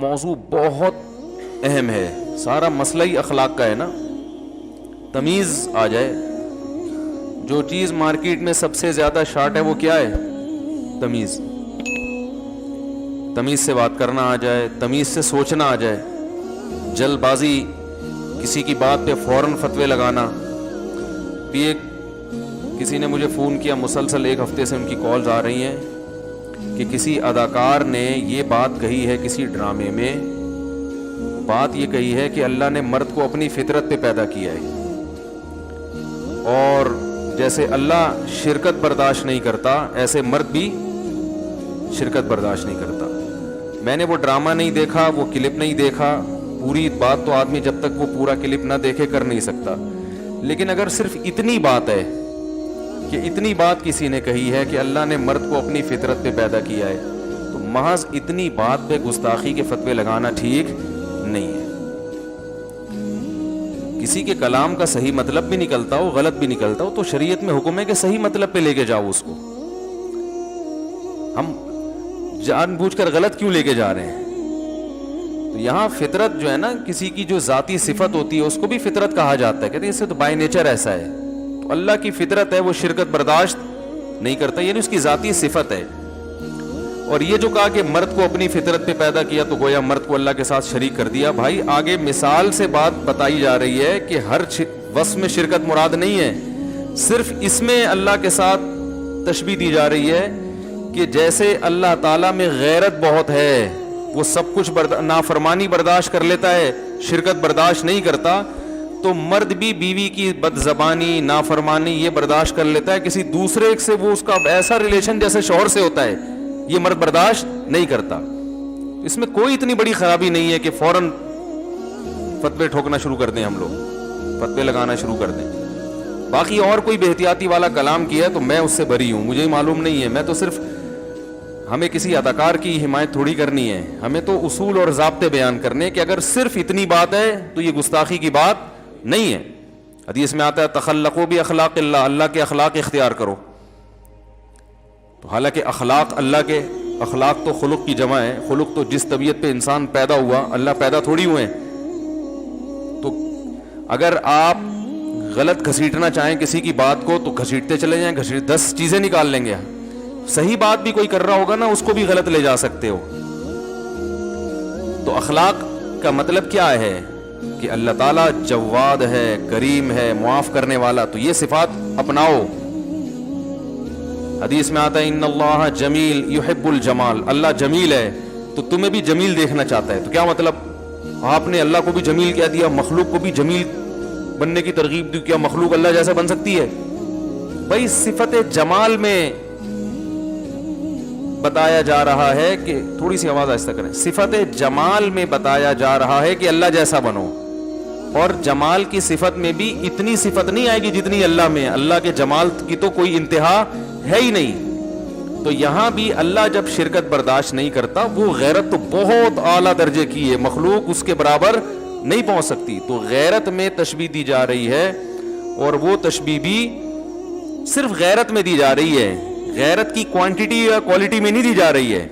موضوع بہت اہم ہے, سارا مسئلہ ہی اخلاق کا ہے نا. تمیز آ جائے. جو چیز مارکیٹ میں سب سے زیادہ شارٹ ہے وہ کیا ہے؟ تمیز. تمیز سے بات کرنا آ جائے, تمیز سے سوچنا آ جائے. جلد بازی, کسی کی بات پہ فوراً فتوے لگانا. بھی کسی نے مجھے فون کیا, مسلسل 1 ہفتے سے ان کی کالز آ رہی ہیں کہ کسی اداکار نے یہ بات کہی ہے کسی ڈرامے میں, بات یہ کہی ہے کہ اللہ نے مرد کو اپنی فطرت پہ پیدا کیا ہے, اور جیسے اللہ شرکت برداشت نہیں کرتا ایسے مرد بھی شرکت برداشت نہیں کرتا. میں نے وہ ڈرامہ نہیں دیکھا, وہ کلپ نہیں دیکھا, پوری بات تو آدمی جب تک وہ پورا کلپ نہ دیکھے کر نہیں سکتا. لیکن اگر صرف اتنی بات ہے کہ اتنی بات کسی نے کہی ہے کہ اللہ نے مرد کو اپنی فطرت پہ پیدا کیا ہے, تو محض اتنی بات پہ گستاخی کے فتوے لگانا ٹھیک نہیں ہے. کسی کے کلام کا صحیح مطلب بھی نکلتا ہو, غلط بھی نکلتا ہو, تو شریعت میں حکم ہے کہ صحیح مطلب پہ لے کے جاؤ اس کو. ہم جان بوجھ کر غلط کیوں لے کے جا رہے ہیں؟ تو یہاں فطرت جو ہے نا, کسی کی جو ذاتی صفت ہوتی ہے اس کو بھی فطرت کہا جاتا ہے. کہتے ہیں اس سے تو بائی نیچر ایسا ہے. تو اللہ کی فطرت ہے, وہ شرکت برداشت نہیں کرتا, یعنی اس کی ذاتی صفت ہے. اور یہ جو کہا کہ مرد کو اپنی فطرت پہ پیدا کیا, تو گویا مرد کو اللہ کے ساتھ شریک کر دیا. بھائی آگے مثال سے بات بتائی جا رہی ہے کہ ہر وصف میں شرکت مراد نہیں ہے, صرف اس میں اللہ کے ساتھ تشبیہ دی جا رہی ہے کہ جیسے اللہ تعالیٰ میں غیرت بہت ہے, وہ سب کچھ نافرمانی برداشت کر لیتا ہے, شرکت برداشت نہیں کرتا, تو مرد بھی بیوی کی بد زبانی, نافرمانی یہ برداشت کر لیتا ہے. کسی دوسرے سے وہ اس کا ایسا ریلیشن جیسے شوہر سے ہوتا ہے, یہ مرد برداشت نہیں کرتا. اس میں کوئی اتنی بڑی خرابی نہیں ہے کہ فوراً فتوے ٹھوکنا شروع کر دیں, ہم لوگ فتوے لگانا شروع کر دیں. باقی اور کوئی بے احتیاطی والا کلام کیا ہے تو میں اس سے بری ہوں, مجھے معلوم نہیں ہے. میں تو صرف, ہمیں کسی اداکار کی حمایت تھوڑی کرنی ہے, ہمیں تو اصول اور ضابطے بیان کرنے کہ اگر صرف اتنی بات ہے تو یہ گستاخی کی بات نہیں ہے. حدیث میں آتا ہے تخلقوا باخلاق اللہ, اللہ کے اخلاق اختیار کرو. تو حالانکہ اخلاق اللہ کے, اخلاق تو خلق کی جمع ہے. خلق تو جس طبیعت پہ انسان پیدا ہوا, اللہ پیدا تھوڑی ہوئے. تو اگر آپ غلط گھسیٹنا چاہیں کسی کی بات کو تو گھسیٹتے چلے جائیں, 10 چیزیں نکال لیں گے. صحیح بات بھی کوئی کر رہا ہوگا نا, اس کو بھی غلط لے جا سکتے ہو. تو اخلاق کا مطلب کیا ہے کہ اللہ تعالیٰ جواد ہے, کریم ہے, معاف کرنے والا, تو یہ صفات اپناؤ. حدیث میں آتا ہے ان اللہ جمیل یحب الجمال, اللہ جمیل ہے تو تمہیں بھی جمیل دیکھنا چاہتا ہے. تو کیا مطلب, آپ نے اللہ کو بھی جمیل کہہ دیا, مخلوق کو بھی جمیل بننے کی ترغیب دی. کیا مخلوق اللہ جیسا بن سکتی ہے؟ بھائی صفت جمال میں بتایا جا رہا ہے کہ, تھوڑی سی آواز آہستہ کریں, صفت جمال میں بتایا جا رہا ہے کہ اللہ جیسا بنو. اور جمال کی صفت میں بھی اتنی صفت نہیں آئے گی جتنی اللہ میں. اللہ کے جمال کی تو کوئی انتہا ہے ہی نہیں. تو یہاں بھی اللہ جب شرکت برداشت نہیں کرتا, وہ غیرت تو بہت اعلیٰ درجے کی ہے, مخلوق اس کے برابر نہیں پہنچ سکتی. تو غیرت میں تشبیہ دی جا رہی ہے, اور وہ تشبیہ بھی صرف غیرت میں دی جا رہی ہے, غیرت کی کوانٹٹی یا کوالٹی میں نہیں دی جا رہی ہے.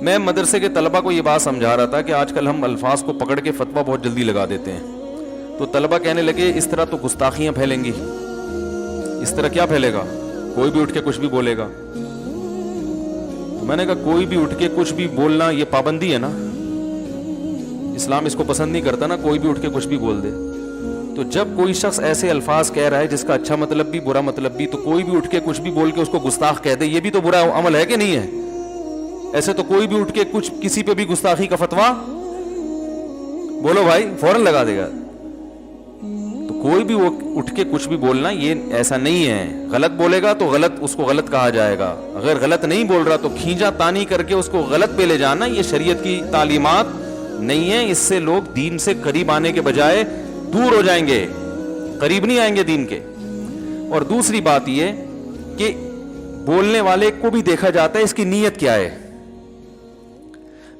میں مدرسے کے طلبہ کو یہ بات سمجھا رہا تھا کہ آج کل ہم الفاظ کو پکڑ کے فتویٰ بہت جلدی لگا دیتے ہیں. تو طلبہ کہنے لگے اس طرح تو گستاخیاں پھیلیں گی. اس طرح کیا پھیلے گا؟ کوئی بھی اٹھ کے کچھ بھی بولے گا. تو میں نے کہا کوئی بھی اٹھ کے کچھ بھی بولنا یہ پابندی ہے نا, اسلام اس کو پسند نہیں کرتا نا, کوئی بھی اٹھ کے کچھ بھی بول دے. تو جب کوئی شخص ایسے الفاظ کہہ رہا ہے جس کا اچھا مطلب بھی برا مطلب بھی, تو کوئی بھی اٹھ کے کچھ بھی بول کے اس کو گستاخ کہہ دے, یہ بھی تو برا عمل ہے کہ نہیں ہے؟ ایسے تو کوئی بھی اٹھ کے کچھ کسی پہ بھی گستاخی کا فتویٰ بولو بھائی فوراً لگا دے گا. تو کوئی بھی اٹھ کے کچھ بھی بولنا یہ ایسا نہیں ہے. غلط بولے گا تو غلط, اس کو غلط کہا جائے گا. اگر غلط نہیں بول رہا تو کھینچا تانی کر کے اس کو غلط پہ لے جانا یہ شریعت کی تعلیمات نہیں ہے. اس سے لوگ دین سے قریب آنے کے بجائے دور ہو جائیں گے, قریب نہیں آئیں گے دین کے. اور دوسری بات یہ کہ بولنے والے کو بھی دیکھا جاتا ہے اس کی نیت کیا ہے.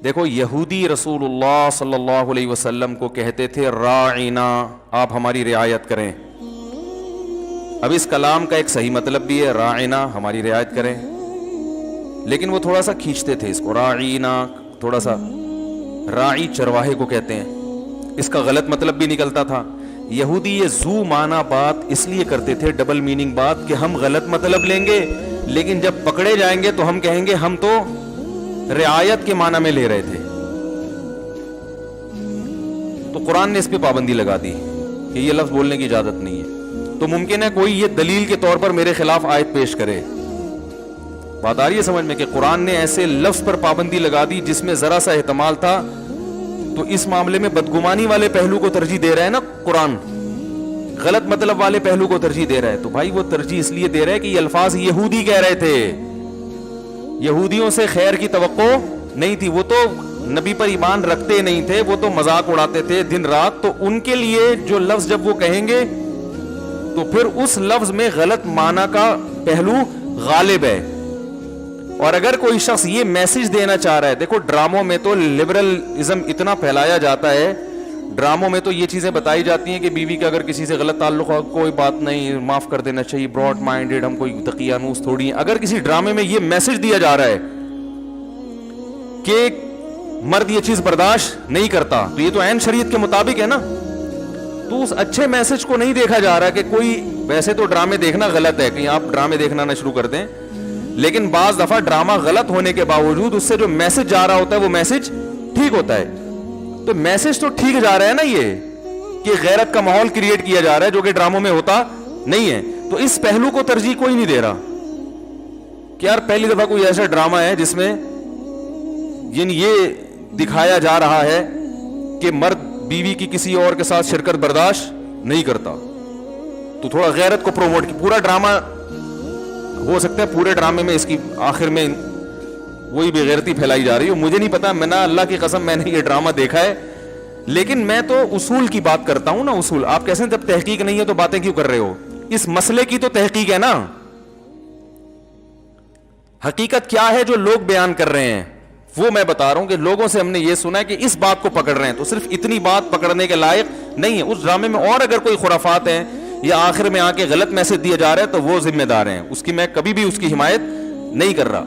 دیکھو یہودی رسول اللہ صلی اللہ علیہ وسلم کو کہتے تھے راعینا, آپ ہماری رعایت کریں. اب اس کلام کا ایک صحیح مطلب بھی ہے, راعینا ہماری رعایت کریں, لیکن وہ تھوڑا سا کھینچتے تھے اس کو. راعینا تھوڑا سا راعی چرواہے کو کہتے ہیں, اس کا غلط مطلب بھی نکلتا تھا. یہودی یہ زو معنی بات اس لیے کرتے تھے, ڈبل میننگ بات, کہ ہم غلط مطلب لیں گے لیکن جب پکڑے جائیں گے تو ہم کہیں گے ہم تو رعایت کے معنی میں لے رہے تھے. تو قرآن نے اس پہ پابندی لگا دی کہ یہ لفظ بولنے کی اجازت نہیں ہے. تو ممکن ہے کوئی یہ دلیل کے طور پر میرے خلاف آیت پیش کرے. بات آ رہی ہے سمجھ میں کہ قرآن نے ایسے لفظ پر پابندی لگا دی جس میں ذرا سا احتمال تھا. تو اس معاملے میں بدگمانی والے پہلو کو ترجیح دے رہا ہے نا قرآن, غلط مطلب والے پہلو کو ترجیح دے رہا ہے. تو بھائی وہ ترجیح اس لیے دے رہا ہے کہ یہ الفاظ یہودی کہہ رہے تھے, یہودیوں سے خیر کی توقع نہیں تھی, وہ تو نبی پر ایمان رکھتے نہیں تھے, وہ تو مذاق اڑاتے تھے دن رات. تو ان کے لیے جو لفظ جب وہ کہیں گے تو پھر اس لفظ میں غلط معنی کا پہلو غالب ہے. اور اگر کوئی شخص یہ میسج دینا چاہ رہا ہے, دیکھو ڈراموں میں تو لبرلزم اتنا پھیلایا جاتا ہے, ڈراموں میں تو یہ چیزیں بتائی جاتی ہیں کہ بیوی کا اگر کسی سے غلط تعلق ہو کوئی بات نہیں, معاف کر دینا چاہیے, براڈ مائنڈیڈ, ہم کوئی دقیانوس تھوڑی ہیں. اگر کسی ڈرامے میں یہ میسج دیا جا رہا ہے کہ مرد یہ چیز برداشت نہیں کرتا, تو یہ تو عین شریعت کے مطابق ہے نا. تو اس اچھے میسج کو نہیں دیکھا جا رہا کہ کوئی, ویسے تو ڈرامے دیکھنا غلط ہے, کہیں آپ ڈرامے دیکھنا نہ شروع کر دیں, لیکن بعض دفعہ ڈرامہ غلط ہونے کے باوجود اس سے جو میسج جا رہا ہوتا ہے وہ میسج ٹھیک ہوتا ہے. تو میسج تو ٹھیک جا رہا ہے نا, یہ کہ غیرت کا ماحول کریٹ کیا جا رہا ہے جو کہ ڈراموں میں ہوتا نہیں ہے. تو اس پہلو کو ترجیح کوئی نہیں دے رہا کہ یار پہلی دفعہ کوئی ایسا ڈرامہ ہے جس میں یعنی یہ دکھایا جا رہا ہے کہ مرد بیوی کی کسی اور کے ساتھ شرکت برداشت نہیں کرتا, تو تھوڑا غیرت کو پروموٹ کی. پورا ڈرامہ ہو سکتا ہے پورے ڈرامے میں اس کی آخر میں وہی بے غیرتی پھیلائی جا رہی ہو, مجھے نہیں پتا, میں نا اللہ کی قسم میں نے یہ ڈرامہ دیکھا ہے, لیکن میں تو اصول کی بات کرتا ہوں نا. اصول آپ کیسے, جب تحقیق نہیں ہے تو باتیں کیوں کر رہے ہو؟ اس مسئلے کی تو تحقیق ہے نا, حقیقت کیا ہے جو لوگ بیان کر رہے ہیں وہ میں بتا رہا ہوں کہ لوگوں سے ہم نے یہ سنا ہے کہ اس بات کو پکڑ رہے ہیں, تو صرف اتنی بات پکڑنے کے لائق نہیں ہے. اس ڈرامے میں اور اگر کوئی خرافات ہیں یا آخر میں آ کے غلط میسج دیا جا رہا ہے تو وہ ذمہ دار ہیں, اس کی میں کبھی بھی اس کی حمایت نہیں کر رہا.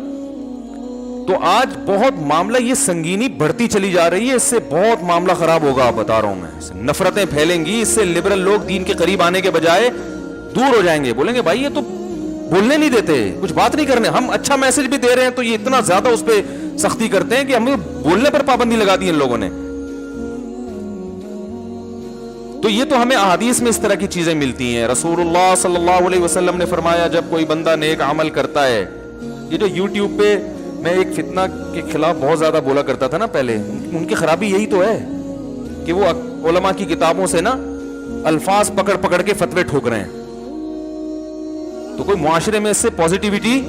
تو آج بہت معاملہ یہ سنگینی بڑھتی چلی جا رہی ہے, اس سے بہت معاملہ خراب ہوگا, بتا رہا ہوں میں. نفرتیں پھیلیں گی, اس سے لبرل لوگ دین کے قریب آنے کے بجائے دور ہو جائیں گے, بولیں گے بھائی یہ تو بولنے نہیں دیتے, کچھ بات نہیں کرنے, ہم اچھا میسج بھی دے رہے ہیں تو یہ اتنا زیادہ اس پہ سختی کرتے ہیں کہ ہمیں بولنے پر پابندی لگا دی ان لوگوں نے. تو یہ تو ہمیں احادیث میں اس طرح کی چیزیں ملتی ہیں. رسول اللہ صلی اللہ علیہ وسلم نے فرمایا جب کوئی بندہ نیک عمل کرتا ہے, یہ جو یوٹیوب پہ میں ایک فتنہ کے خلاف بہت زیادہ بولا کرتا تھا نا پہلے, ان کی خرابی یہی تو ہے کہ وہ علماء کی کتابوں سے نا الفاظ پکڑ پکڑ کے فتوے ٹھوک رہے ہیں, تو کوئی معاشرے میں اس سے پازیٹیوٹی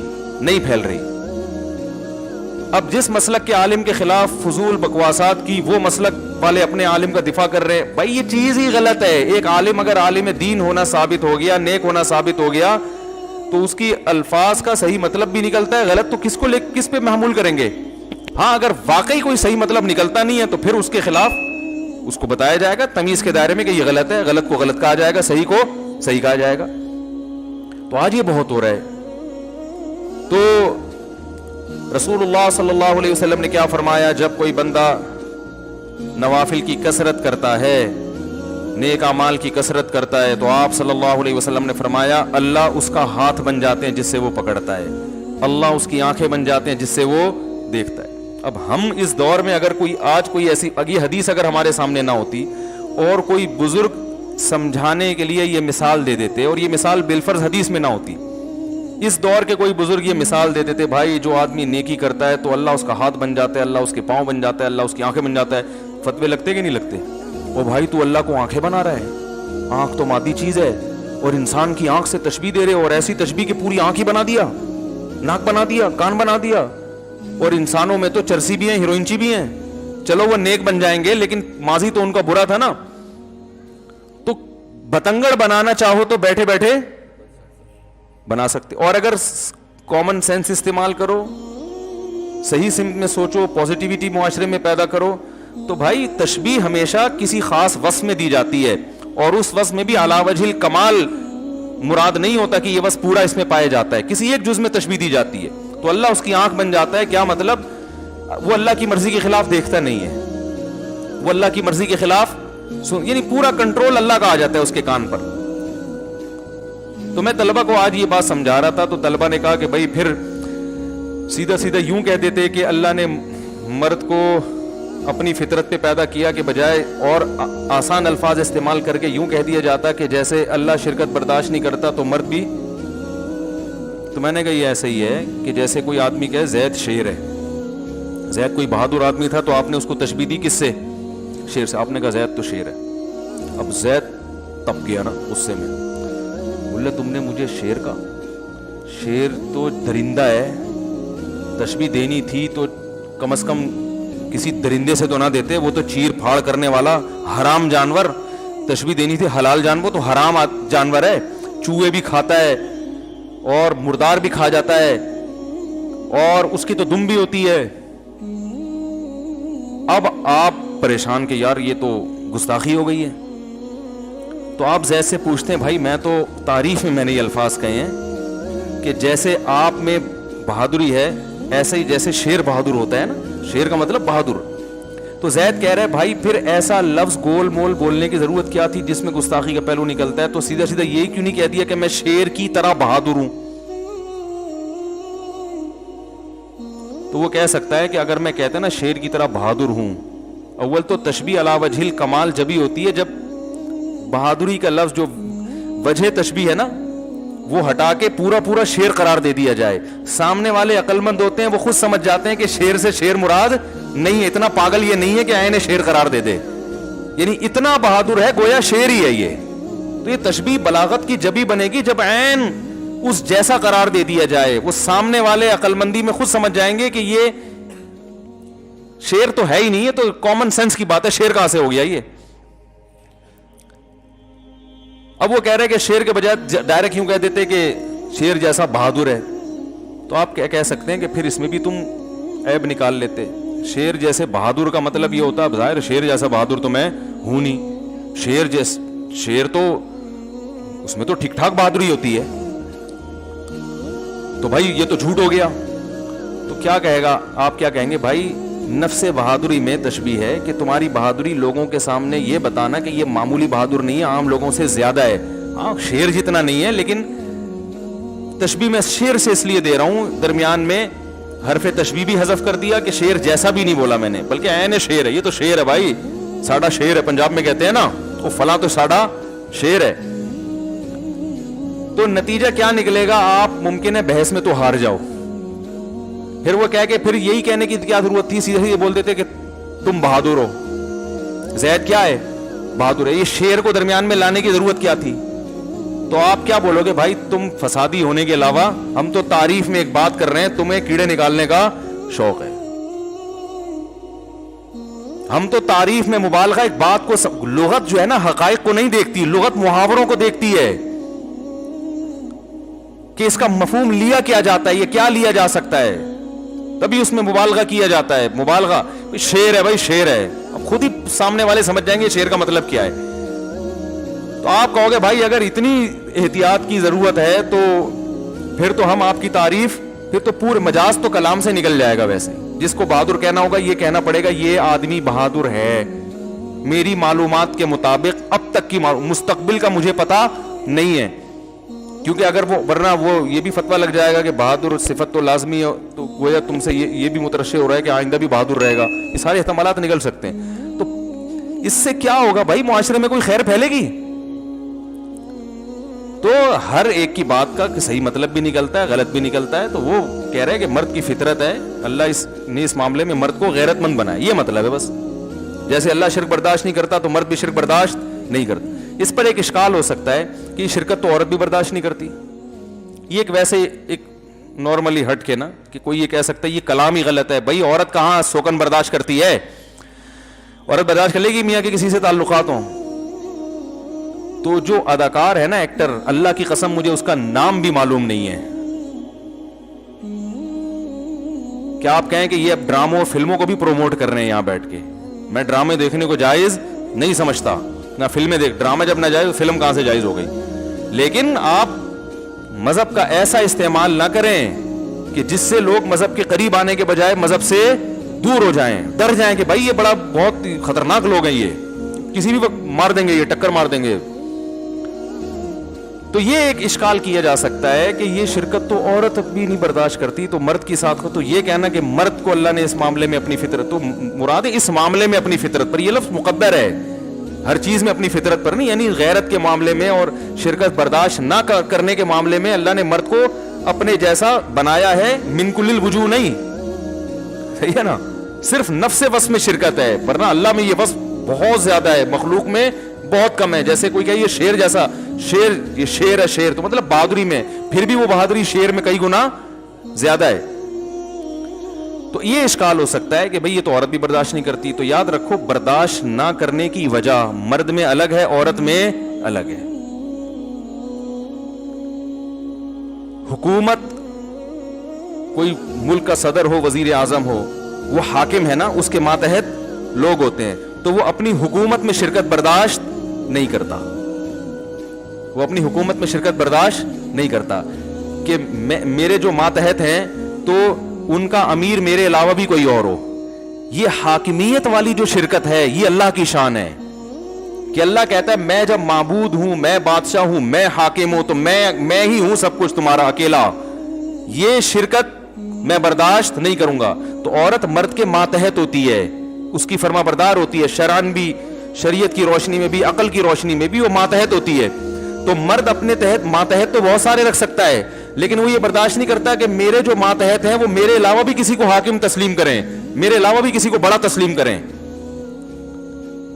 نہیں پھیل رہی. اب جس مسلک کے عالم کے خلاف فضول بکواسات کی, وہ مسلک والے اپنے عالم کا دفاع کر رہے, بھائی یہ چیز ہی غلط ہے. ایک عالم اگر عالم دین ہونا ثابت ہو گیا, نیک ہونا ثابت ہو گیا, تو اس کی الفاظ کا صحیح مطلب بھی نکلتا ہے, غلط تو کس پہ محمول کریں گے؟ ہاں اگر واقعی کوئی صحیح مطلب نکلتا نہیں ہے تو پھر اس کے خلاف اس کو بتایا جائے گا تمیز کے دائرے میں کہ یہ غلط ہے, غلط کو غلط کہا جائے گا, صحیح کو صحیح کہا جائے گا. تو آج یہ بہت ہو رہا ہے. تو رسول اللہ صلی اللہ علیہ وسلم نے کیا فرمایا, جب کوئی بندہ نوافل کی کثرت کرتا ہے, نیک اعمال کی کثرت کرتا ہے, تو آپ صلی اللہ علیہ وسلم نے فرمایا اللہ اس کا ہاتھ بن جاتے ہیں جس سے وہ پکڑتا ہے, اللہ اس کی آنکھیں بن جاتے ہیں جس سے وہ دیکھتا ہے. اب ہم اس دور میں اگر آج کوئی ایسی یہ حدیث اگر ہمارے سامنے نہ ہوتی اور کوئی بزرگ سمجھانے کے لیے یہ مثال دے دیتے, اور یہ مثال بالفرض حدیث میں نہ ہوتی, اس دور کے کوئی بزرگ یہ مثال دیتے تھے, بھائی جو آدمی نیکی کرتا ہے تو اللہ اس کا ہاتھ بن جاتا ہے, اللہ اس کے پاؤں بن جاتا ہے, اللہ اس کی آنکھیں بن جاتا ہے. فتوے لگتے کہ نہیں لگتے؟ او بھائی تو اللہ کو آنکھیں بنا رہا ہے, آنکھ تو مادی چیز ہے, اور انسان کی آنکھ سے تشبیہ دے رہے, اور ایسی تشبیہ کہ پوری آنکھ ہی بنا دیا, ناک بنا دیا, کان بنا دیا. اور انسانوں میں تو چرسی بھی ہیں, ہیروئنچی بھی ہیں, چلو وہ نیک بن جائیں گے لیکن ماضی تو ان کا برا تھا نا. تو بتنگڑ بنانا چاہو تو بیٹھے بیٹھے بنا سکتے, اور اگر کامن سینس استعمال کرو, صحیح سمت میں سوچو, پازیٹیوٹی معاشرے میں پیدا کرو, تو بھائی تشبیہ ہمیشہ کسی خاص وصف میں دی جاتی ہے, اور اس وصف میں بھی علی وجہ الکمال مراد نہیں ہوتا کہ یہ وصف پورا اس میں پایا جاتا ہے, کسی ایک جز میں تشبیہ دی جاتی ہے. تو اللہ اس کی آنکھ بن جاتا ہے, کیا مطلب؟ وہ اللہ کی مرضی کے خلاف دیکھتا نہیں ہے, وہ اللہ کی مرضی کے خلاف یعنی پورا کنٹرول اللہ کا آ جاتا ہے اس کے کان پر. تو میں طلبہ کو آج یہ بات سمجھا رہا تھا, تو طلبہ نے کہا کہ بھائی پھر سیدھا سیدھا یوں کہہ دیتے کہ اللہ نے مرد کو اپنی فطرت پہ پیدا کیا کہ بجائے اور آسان الفاظ استعمال کر کے یوں کہہ دیا جاتا کہ جیسے اللہ شرکت برداشت نہیں کرتا تو مرد بھی. تو میں نے کہا یہ ایسا ہی ہے کہ جیسے کوئی آدمی کہے زید شیر ہے, زید کوئی بہادر آدمی تھا تو آپ نے اس کو تشبیہ دی کس سے؟ شیر سے. آپ نے کہا زید تو شیر ہے. اب زید تپ گیا نا غصے میں, بولے تم نے مجھے شیر کا, شیر تو درندہ ہے, تشبیہ دینی تھی تو کم از کم کسی درندے سے تو نہ دیتے, وہ تو چیر پھاڑ کرنے والا حرام جانور. تشبیہ دینی تھی حلال جانور, تو حرام جانور ہے, چوہے بھی کھاتا ہے اور مردار بھی کھا جاتا ہے اور اس کی تو دم بھی ہوتی ہے. اب آپ پریشان کہ یار یہ تو گستاخی ہو گئی ہے. تو آپ زید سے پوچھتے ہیں بھائی میں تو تعریف میں نے یہ الفاظ کہے ہیں کہ جیسے آپ میں بہادری ہے ایسے ہی جیسے شیر بہادر ہوتا ہے نا, شیر کا مطلب بہادر. تو زید کہہ رہے بھائی پھر ایسا لفظ گول مول بولنے کی ضرورت کیا تھی جس میں گستاخی کا پہلو نکلتا ہے؟ تو سیدھا سیدھا یہی کیوں نہیں کہہ دیا کہ میں شیر کی طرح بہادر ہوں؟ تو وہ کہہ سکتا ہے کہ اگر میں کہتا نا شیر کی طرح بہادر ہوں, اول تو تشبیہ علی وجہ الکمال جبھی ہوتی ہے جب بہادری کا لفظ جو وجہ تشبیہ ہے نا وہ ہٹا کے پورا پورا شیر قرار دے دیا جائے. سامنے والے عقل مند ہوتے ہیں, وہ خود سمجھ جاتے ہیں کہ شیر سے شیر مراد نہیں ہے, اتنا پاگل یہ نہیں ہے کہ عین شیر قرار دے دے, یعنی اتنا بہادر ہے گویا شیر ہی ہے یہ. تو یہ تشبیہ بلاغت کی جبھی بنے گی جب عین اس جیسا قرار دے دیا جائے. وہ سامنے والے عقل مندی میں خود سمجھ جائیں گے کہ یہ شیر تو ہے ہی نہیں, ہے تو کامن سینس کی بات ہے, شیر کہاں سے ہو گیا یہ. اب وہ کہہ رہے کہ شیر کے بجائے ڈائریکٹ یوں کہہ دیتے کہ شیر جیسا بہادر ہے, تو آپ کیا کہہ سکتے ہیں کہ پھر اس میں بھی تم عیب نکال لیتے. شیر جیسے بہادر کا مطلب یہ ہوتا ہے ظاہر شیر جیسا بہادر تو میں ہوں نہیں, شیر تو اس میں تو ٹھیک ٹھاک بہادری ہوتی ہے. تو بھائی یہ تو جھوٹ ہو گیا. تو کیا کہے گا, آپ کیا کہیں گے بھائی نفس بہادری میں تشبیہ ہے کہ تمہاری بہادری لوگوں کے سامنے یہ بتانا کہ یہ معمولی بہادر نہیں ہے, عام لوگوں سے زیادہ ہے. ہاں شیر جتنا نہیں ہے, لیکن تشبیہ میں شیر سے اس لیے دے رہا ہوں درمیان میں حرف تشبیہ بھی حذف کر دیا کہ شیر جیسا بھی نہیں بولا میں نے, بلکہ عین شیر ہے. یہ تو شیر ہے بھائی, ساڑھا شیر ہے, پنجاب میں کہتے ہیں نا وہ فلاں تو ساڑھا شیر ہے. تو نتیجہ کیا نکلے گا, آپ ممکن ہے بحث میں تو ہار جاؤ. پھر وہ کہہ کے پھر یہی کہنے کی کیا ضرورت تھی, سیدھے یہ بول دیتے کہ تم بہادر ہو. زید کیا ہے, بہادر ہے. یہ شیر کو درمیان میں لانے کی ضرورت کیا تھی؟ تو آپ کیا بولو گے بھائی تم فسادی ہونے کے علاوہ ہم تو تعریف میں ایک بات کر رہے ہیں, تمہیں کیڑے نکالنے کا شوق ہے. ہم تو تعریف میں مبالغہ ایک بات کو لغت جو ہے نا حقائق کو نہیں دیکھتی, لغت محاوروں کو دیکھتی ہے کہ اس کا مفہوم لیا کیا جاتا ہے, یہ کیا لیا جا سکتا ہے, تبھی اس میں مبالغہ کیا جاتا ہے. مبالغہ شیر ہے بھائی, شیر ہے, اب خود ہی سامنے والے سمجھ جائیں گے شیر کا مطلب کیا ہے. تو آپ کہو گے بھائی اگر اتنی احتیاط کی ضرورت ہے تو پھر تو ہم آپ کی تعریف, پھر تو پورے مجاز تو کلام سے نکل جائے گا. ویسے جس کو بہادر کہنا ہوگا یہ کہنا پڑے گا یہ آدمی بہادر ہے, میری معلومات کے مطابق اب تک کی مستقبل کا مجھے پتا نہیں ہے. کیونکہ اگر وہ ورنہ وہ یہ بھی فتویٰ لگ جائے گا کہ بہادر صفت تو لازمی ہے, تو گویا تم سے یہ بھی مترشح ہو رہا ہے کہ آئندہ بھی بہادر رہے گا. یہ سارے احتمالات نکل سکتے ہیں. تو اس سے کیا ہوگا بھائی, معاشرے میں کوئی خیر پھیلے گی؟ تو ہر ایک کی بات کا صحیح مطلب بھی نکلتا ہے, غلط بھی نکلتا ہے. تو وہ کہہ رہے ہیں کہ مرد کی فطرت ہے, اللہ نے اس معاملے میں مرد کو غیرت مند بنایا, یہ مطلب ہے بس. جیسے اللہ شرک برداشت نہیں کرتا تو مرد بھی شرک برداشت نہیں کرتا. اس پر ایک اشکال ہو سکتا ہے کہ شرکت تو عورت بھی برداشت نہیں کرتی. یہ ایک ویسے ایک نارملی ہٹ کے نا کہ کوئی یہ کہہ سکتا ہے یہ کلام ہی غلط ہے. بھائی عورت کہاں سوکن برداشت کرتی ہے, عورت برداشت کر لے گی میاں کے کسی سے تعلقات ہوں. تو جو اداکار ہے نا ایکٹر, اللہ کی قسم مجھے اس کا نام بھی معلوم نہیں ہے. کیا آپ کہیں کہ یہ اب ڈراموں اور فلموں کو بھی پروموٹ کر رہے ہیں یہاں بیٹھ کے؟ میں ڈرامے دیکھنے کو جائز نہیں سمجھتا, نہ فلمیں دیکھ, ڈرامہ جب نہ جائز تو فلم کہاں سے جائز ہو گئی. لیکن آپ مذہب کا ایسا استعمال نہ کریں کہ جس سے لوگ مذہب کے قریب آنے کے بجائے مذہب سے دور ہو جائیں, ڈر جائیں کہ بھائی یہ بڑا بہت خطرناک لوگ ہیں, یہ کسی بھی وقت مار دیں گے, یہ ٹکر مار دیں گے. تو یہ ایک اشکال کیا جا سکتا ہے کہ یہ شرکت تو عورت بھی نہیں برداشت کرتی, تو مرد کی ساتھ کو, تو یہ کہنا کہ مرد کو اللہ نے اس معاملے میں اپنی فطرت, تو مراد اس معاملے میں اپنی فطرت پر, یہ لفظ مقدر ہے, ہر چیز میں اپنی فطرت پر نہیں, یعنی غیرت کے معاملے میں اور شرکت برداشت نہ کرنے کے معاملے میں اللہ نے مرد کو اپنے جیسا بنایا ہے, من کل الوجوہ نہیں, صحیح ہے نا, صرف نفس وصف میں شرکت ہے, ورنہ اللہ میں یہ وصف بہت زیادہ ہے, مخلوق میں بہت کم ہے. جیسے کوئی کہ یہ شیر جیسا, شیر, یہ شیر ہے, شیر تو مطلب بہادری میں, پھر بھی وہ بہادری شیر میں کئی گنا زیادہ ہے. تو یہ اشکال ہو سکتا ہے کہ بھئی یہ تو عورت بھی برداشت نہیں کرتی, تو یاد رکھو برداشت نہ کرنے کی وجہ مرد میں الگ ہے, عورت میں الگ ہے. حکومت, کوئی ملک کا صدر ہو, وزیر اعظم ہو, وہ حاکم ہے نا, اس کے ماتحت لوگ ہوتے ہیں, تو وہ اپنی حکومت میں شرکت برداشت نہیں کرتا, وہ اپنی حکومت میں شرکت برداشت نہیں کرتا کہ میرے جو ماتحت ہیں تو ان کا امیر میرے علاوہ بھی کوئی اور ہو. یہ حاکمیت والی جو شرکت ہے یہ اللہ کی شان ہے, کہ اللہ کہتا ہے میں جب معبود ہوں, میں بادشاہ ہوں, میں حاکم ہوں, تو میں ہی ہوں سب کچھ تمہارا اکیلا, یہ شرکت میں برداشت نہیں کروں گا. تو عورت مرد کے ماتحت ہوتی ہے, اس کی فرما بردار ہوتی ہے, شرعن بھی, شریعت کی روشنی میں بھی, عقل کی روشنی میں بھی وہ ماتحت ہوتی ہے. تو مرد اپنے تحت ماتحت تو بہت سارے رکھ سکتا ہے, لیکن وہ یہ برداشت نہیں کرتا کہ میرے جو ماتحت ہیں وہ میرے علاوہ بھی کسی کو حاکم تسلیم کریں, میرے علاوہ بھی کسی کو بڑا تسلیم کریں.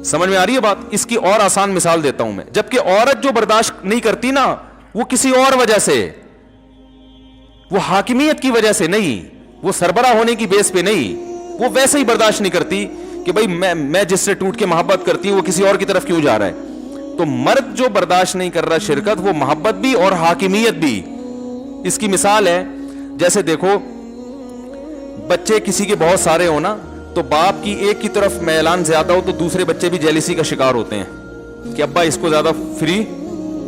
سمجھ میں آ رہی ہے بات؟ اس کی اور آسان مثال دیتا ہوں میں. جبکہ عورت جو برداشت نہیں کرتی نا, وہ کسی اور وجہ سے, وہ حاکمیت کی وجہ سے نہیں, وہ سربراہ ہونے کی بیس پہ نہیں, وہ ویسے ہی برداشت نہیں کرتی کہ بھئی میں جس سے ٹوٹ کے محبت کرتی ہوں وہ کسی اور کی طرف کیوں جا رہا ہے. تو مرد جو برداشت نہیں کر رہا شرکت, وہ محبت بھی اور حاکمیت بھی. اس کی مثال ہے, جیسے دیکھو بچے کسی کے بہت سارے ہو نا, تو باپ کی ایک کی طرف میلان زیادہ ہو تو دوسرے بچے بھی جیلسی کا شکار ہوتے ہیں کہ ابا اس کو زیادہ فری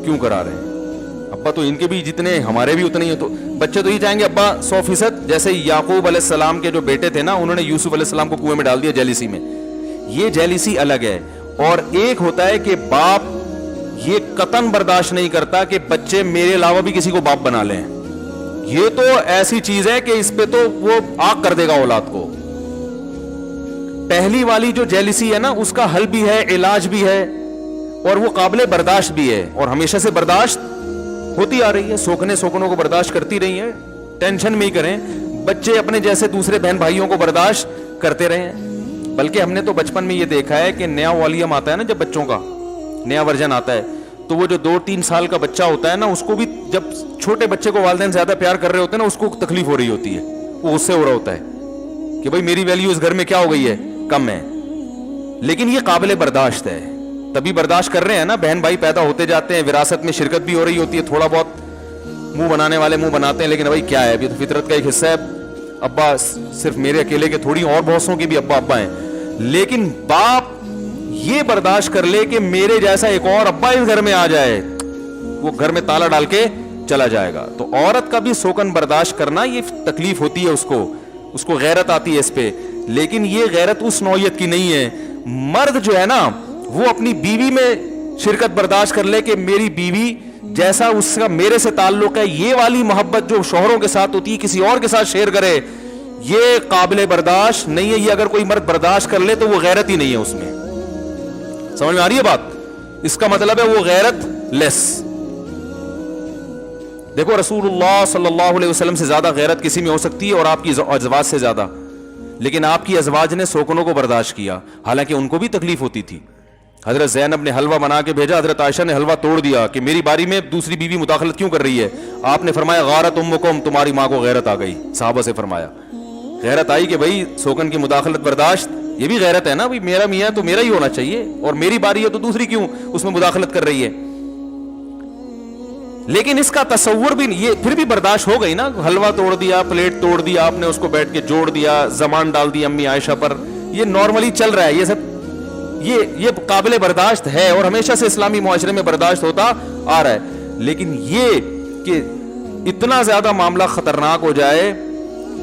کیوں کرا رہے ہیں, ابا تو ان کے بھی جتنے ہمارے بھی اتنے ہی. تو بچے تو یہ چاہیں گے ابا 100%, جیسے یعقوب علیہ السلام کے جو بیٹے تھے نا, انہوں نے یوسف علیہ السلام کو کنویں میں ڈال دیا جیلسی میں. یہ جیلسی الگ ہے. اور ایک ہوتا ہے کہ باپ یہ قطعاً برداشت نہیں کرتا کہ بچے میرے علاوہ بھی کسی کو باپ بنا لیں, یہ تو ایسی چیز ہے کہ اس پہ تو وہ آگ کر دے گا اولاد کو. پہلی والی جو جیلسی ہے نا, اس کا حل بھی ہے, علاج بھی ہے, اور وہ قابل برداشت بھی ہے, اور ہمیشہ سے برداشت ہوتی آ رہی ہے. سوکنوں کو برداشت کرتی رہی ہیں, ٹینشن میں ہی کریں. بچے اپنے جیسے دوسرے بہن بھائیوں کو برداشت کرتے رہے ہیں. بلکہ ہم نے تو بچپن میں یہ دیکھا ہے کہ نیا والیوم آتا ہے نا, جب بچوں کا نیا ورژن آتا ہے, تو وہ جو 2-3 سال کا بچہ ہوتا ہے نا, اس کو بھی جب چھوٹے بچے کو والدین زیادہ پیار کر رہے ہوتے ہیں نا, اس کو تکلیف ہو رہی ہوتی ہے, وہ اس سے ہو رہا ہوتا ہے کہ بھئی میری ویلیو اس گھر میں کیا ہو گئی ہے, کم ہے. لیکن یہ قابل برداشت ہے, تبھی برداشت کر رہے ہیں نا. بہن بھائی پیدا ہوتے جاتے ہیں, وراثت میں شرکت بھی ہو رہی ہوتی ہے, تھوڑا بہت منہ بنانے والے منہ بناتے ہیں, لیکن بھائی کیا ہے, ابھی تو فطرت کا ایک حصہ ہے. ابا صرف میرے اکیلے کے تھوڑی, اور بہت سوں کے بھی ابا ہیں. لیکن باپ یہ برداشت کر لے کہ میرے جیسا ایک اور ابا اس گھر میں آ جائے, وہ گھر میں تالا ڈال کے چلا جائے گا. تو عورت کا بھی سوکن برداشت کرنا یہ تکلیف ہوتی ہے, اس کو غیرت آتی ہے اس پہ, لیکن یہ غیرت اس نوعیت کی نہیں ہے. مرد جو ہے نا, وہ اپنی بیوی میں شرکت برداشت کر لے کہ میری بیوی جیسا اس کا میرے سے تعلق ہے, یہ والی محبت جو شوہروں کے ساتھ ہوتی ہے کسی اور کے ساتھ شیئر کرے, یہ قابل برداشت نہیں ہے. یہ اگر کوئی مرد برداشت کر لے تو وہ غیرت ہی نہیں ہے اس میں. سمجھ میں آ رہی ہے بات؟ اس کا مطلب ہے وہ غیرت لیس. دیکھو رسول اللہ صلی اللہ علیہ وسلم سے زیادہ غیرت کسی میں ہو سکتی ہے, اور آپ کی ازواج سے زیادہ, لیکن آپ کی ازواج نے سوکنوں کو برداشت کیا, حالانکہ ان کو بھی تکلیف ہوتی تھی. حضرت زینب نے حلوہ بنا کے بھیجا, حضرت عائشہ نے حلوہ توڑ دیا کہ میری باری میں دوسری بیوی مداخلت کیوں کر رہی ہے. آپ نے فرمایا غارت امکم, تمہاری ماں کو غیرت آ گئی. صحابہ سے فرمایا غیرت آئی کہ بھائی سوکن کی مداخلت برداشت, یہ بھی غیرت ہے نا, بھائی میرا میاں تو میرا ہی ہونا چاہیے, اور میری باری ہے تو دوسری کیوں اس میں مداخلت کر رہی ہے. لیکن اس کا تصور بھی نہیں, یہ پھر بھی برداشت ہو گئی نا. حلوہ توڑ دیا, پلیٹ توڑ دیا آپ نے, اس کو بیٹھ کے جوڑ دیا, زبان ڈال دی امی عائشہ پر, یہ نارملی چل رہا ہے. یہ سب یہ قابل برداشت ہے, اور ہمیشہ سے اسلامی معاشرے میں برداشت ہوتا آ رہا ہے. لیکن یہ کہ اتنا زیادہ معاملہ خطرناک ہو جائے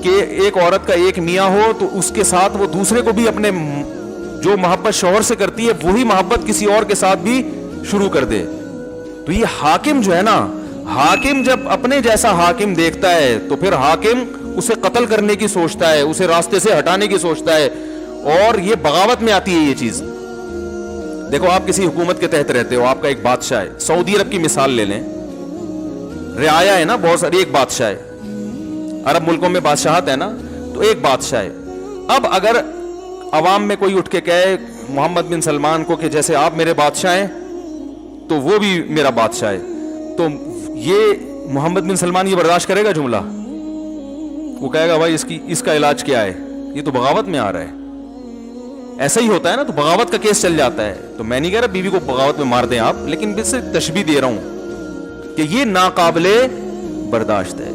کہ ایک عورت کا ایک میاں ہو تو اس کے ساتھ وہ دوسرے کو بھی اپنے جو محبت شوہر سے کرتی ہے وہی محبت کسی اور کے ساتھ بھی شروع کر دے. تو یہ حاکم جو ہے نا, حاکم جب اپنے جیسا حاکم دیکھتا ہے تو پھر حاکم اسے قتل کرنے کی سوچتا ہے, اسے راستے سے ہٹانے کی سوچتا ہے, اور یہ بغاوت میں آتی ہے یہ چیز. دیکھو آپ کسی حکومت کے تحت رہتے ہو, آپ کا ایک بادشاہ ہے, سعودی عرب کی مثال لے لیں, رعایا ہے نا بہت ساری, ایک بادشاہ ہے, عرب ملکوں میں بادشاہت ہے نا, تو ایک بادشاہ ہے. اب اگر عوام میں کوئی اٹھ کے کہے محمد بن سلمان کو کہ جیسے آپ میرے بادشاہ ہیں تو وہ بھی میرا بادشاہ ہے, تو یہ محمد بن سلمان یہ برداشت کرے گا جملہ؟ وہ کہے گا بھائی اس کا علاج کیا ہے, یہ تو بغاوت میں آ رہا ہے. ایسا ہی ہوتا ہے نا, تو بغاوت کا کیس چل جاتا ہے. تو میں نہیں کہہ رہا بیوی کو بغاوت میں مار دیں آپ, لیکن اس سے تشبیہ دے رہا ہوں کہ یہ ناقابل برداشت ہے.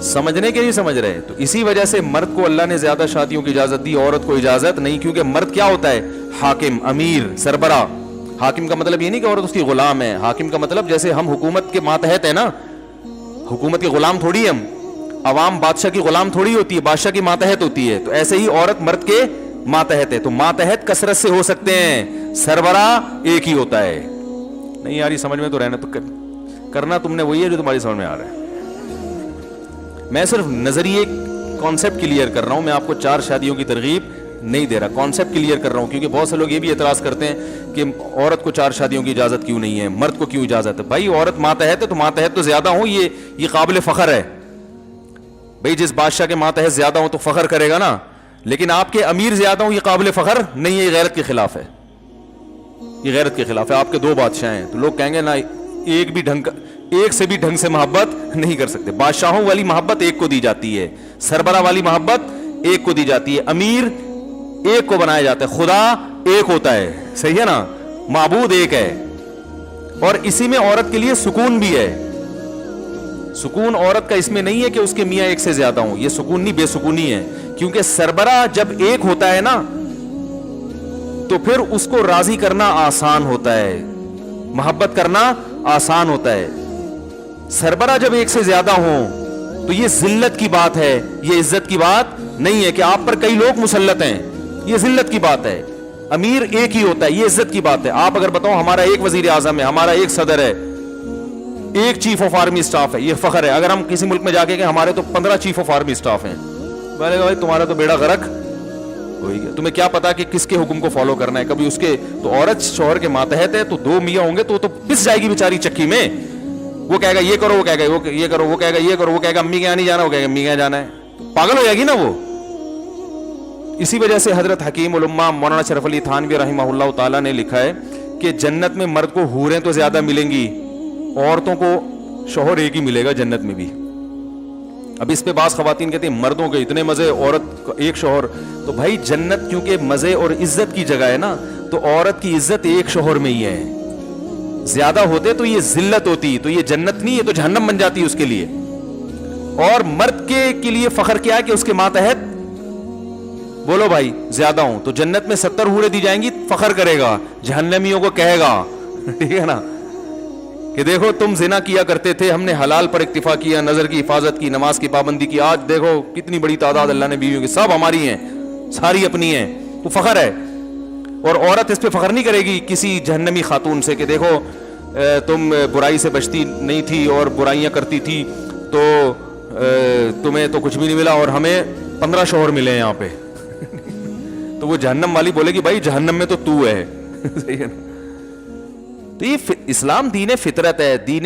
سمجھنے کے نہیں سمجھ رہے. تو اسی وجہ سے مرد کو اللہ نے زیادہ شادیوں کی اجازت دی, عورت کو اجازت نہیں, کیونکہ مرد کیا ہوتا ہے؟ حاکم, امیر, سربراہ. حاکم کا مطلب یہ نہیں کہ عورت اس کی غلام ہے. حاکم کا مطلب جیسے ہم حکومت کے ماتحت ہیں نا, حکومت کے غلام تھوڑی ہم, عوام بادشاہ کی غلام تھوڑی ہوتی ہے, بادشاہ کی ماتحت ہوتی ہے. تو ایسے ہی عورت مرد کے ماتحت ہے. تو ماتحت کثرت سے ہو سکتے ہیں, سربراہ ایک ہی ہوتا ہے. نہیں یار یہ سمجھ میں تو رہنا, تو کرنا تم نے وہی ہے جو تمہاری سمجھ میں آ رہا ہے. میں صرف نظریے کانسیپٹ کلیئر کر رہا ہوں, میں آپ کو 4 شادیوں کی ترغیب نہیں دے رہا, کانسیپٹ کلیئر کر رہا ہوں. کیونکہ بہت سے لوگ یہ بھی اعتراض کرتے ہیں کہ عورت کو 4 شادیوں کی اجازت کیوں نہیں ہے, مرد کو کیوں اجازت ہے. بھائی عورت ماتحت ہے تو ماتحت تو زیادہ ہوں, یہ قابل فخر ہے. بھئی جس بادشاہ کے ماتحت زیادہ ہوں تو فخر کرے گا نا, لیکن آپ کے امیر زیادہ ہوں یہ قابل فخر نہیں ہے, یہ غیرت کے خلاف ہے. یہ غیرت کے خلاف ہے. آپ کے 2 بادشاہ ہیں تو لوگ کہیں گے نا ایک سے بھی ڈھنگ سے محبت نہیں کر سکتے. بادشاہوں والی محبت ایک کو دی جاتی ہے, سربراہ والی محبت ایک کو دی جاتی ہے, امیر ایک کو بنایا جاتا ہے, خدا ایک ہوتا ہے. صحیح ہے نا, معبود ایک ہے. اور اسی میں عورت کے لیے سکون بھی ہے. سکون عورت کا اس میں نہیں ہے کہ اس کے میاں ایک سے زیادہ ہوں, یہ سکون نہیں, بے سکونی ہے. کیونکہ سربراہ جب ایک ہوتا ہے نا تو پھر اس کو راضی کرنا آسان ہوتا ہے, محبت کرنا آسان ہوتا ہے. سربراہ جب ایک سے زیادہ ہوں تو یہ ذلت کی بات ہے, یہ عزت کی بات نہیں ہے کہ آپ پر کئی لوگ مسلط ہیں, یہ ذلت کی بات ہے. امیر ایک ہی ہوتا ہے, یہ عزت کی بات ہے. آپ اگر بتاؤ ہمارا ایک وزیر اعظم ہے, ہمارا ایک صدر ہے, ایک چیف آف آرمی اسٹاف ہے, یہ فخر ہے. اگر ہم کسی ملک میں جا کے کہ ہمارے تو 15 چیف آف آرمی اسٹاف ہیں, بولے گا بھائی تمہارا تو بیڑا غرق ہوئی گیا, تمہیں کیا پتا کہ کس کے حکم کو فالو کرنا ہے. کبھی اس کے تو عورت شوہر کے ماتحت ہے تو 2 میاں ہوں گے تو پس جائے گی بیچاری چکی میں. وہ کہے گا یہ کرو, وہ کہے گا یہ کرو, وہ کہے گا یہ کرو, وہ کہے گا امی کے یہاں نہیں جانا, وہ کہے گا امی کے یہاں جانا ہے. پاگل ہو جائے گی نا وہ. اسی وجہ سے حضرت حکیم الامہ مولانا شرف علی تھانوی رحمہ اللہ تعالیٰ نے لکھا ہے کہ جنت میں مرد کو حوریں تو زیادہ ملیں گی, عورتوں کو شوہر ایک ہی ملے گا جنت میں بھی. اب اس پہ بعض خواتین کہتے ہیں مردوں کے اتنے مزے, عورت ایک شوہر. تو بھائی جنت کیونکہ مزے اور عزت کی جگہ ہے نا, تو عورت کی عزت ایک شوہر میں ہی ہے. زیادہ ہوتے تو یہ ذلت ہوتی, تو یہ جنت نہیں, یہ تو جہنم بن جاتی اس کے لیے. اور مرد کے لیے فخر کیا ہے کہ اس کے ماتحت بولو بھائی زیادہ ہوں, تو جنت میں 70 حوریں دی جائیں گی, فخر کرے گا, جہنمیوں کو کہے گا ٹھیک ہے نا کہ دیکھو تم زنا کیا کرتے تھے, ہم نے حلال پر اکتفا کیا, نظر کی حفاظت کی, نماز کی پابندی کی, آج دیکھو کتنی بڑی تعداد اللہ نے بیویوں کی, سب ہماری ہیں, ساری اپنی ہیں. تو فخر ہے. اور عورت اس پہ فخر نہیں کرے گی کسی جہنمی خاتون سے کہ دیکھو تم برائی سے بچتی نہیں تھی اور برائیاں کرتی تھی تو تمہیں تو کچھ بھی نہیں ملا اور ہمیں 15 شوہر ملے ہیں یہاں پہ. تو وہ جہنم والی بولے گی بھائی جہنم میں تو ہے. صحیح ہے نا. تو یہ اسلام دین فطرت ہے, دین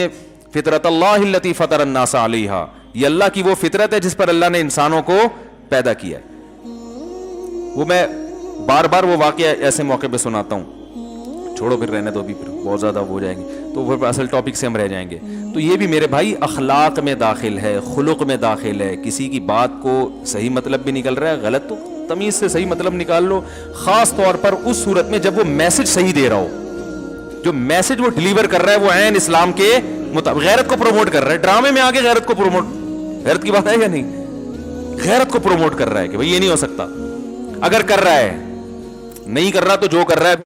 فطرت اللہ التی فطر الناس علیہا, یہ اللہ کی وہ فطرت ہے جس پر اللہ نے انسانوں کو پیدا کیا ہے. وہ میں بار بار وہ واقعہ ایسے موقع پہ سناتا ہوں, چھوڑو پھر رہنے دو, بھی پھر بہت زیادہ ہو جائیں گے تو وہ اصل ٹاپک سے ہم رہ جائیں گے. تو یہ بھی میرے بھائی اخلاق میں داخل ہے, خلق میں داخل ہے. کسی کی بات کو صحیح مطلب بھی نکل رہا ہے, غلط تو تمیز سے صحیح مطلب نکال لو, خاص طور پر اس صورت میں جب وہ میسج صحیح دے رہا ہو, جو میسج وہ ڈیلیور کر رہا ہے وہ عین اسلام کے مطابق. غیرت کو پروموٹ کر رہا ہے, ڈرامے میں آگے غیرت کو پروموٹ, غیرت کی بات ہے یا نہیں, غیرت کو پروموٹ کر رہا ہے کہ بھئی یہ نہیں ہو سکتا. اگر کر رہا ہے, نہیں کر رہا تو جو کر رہا ہے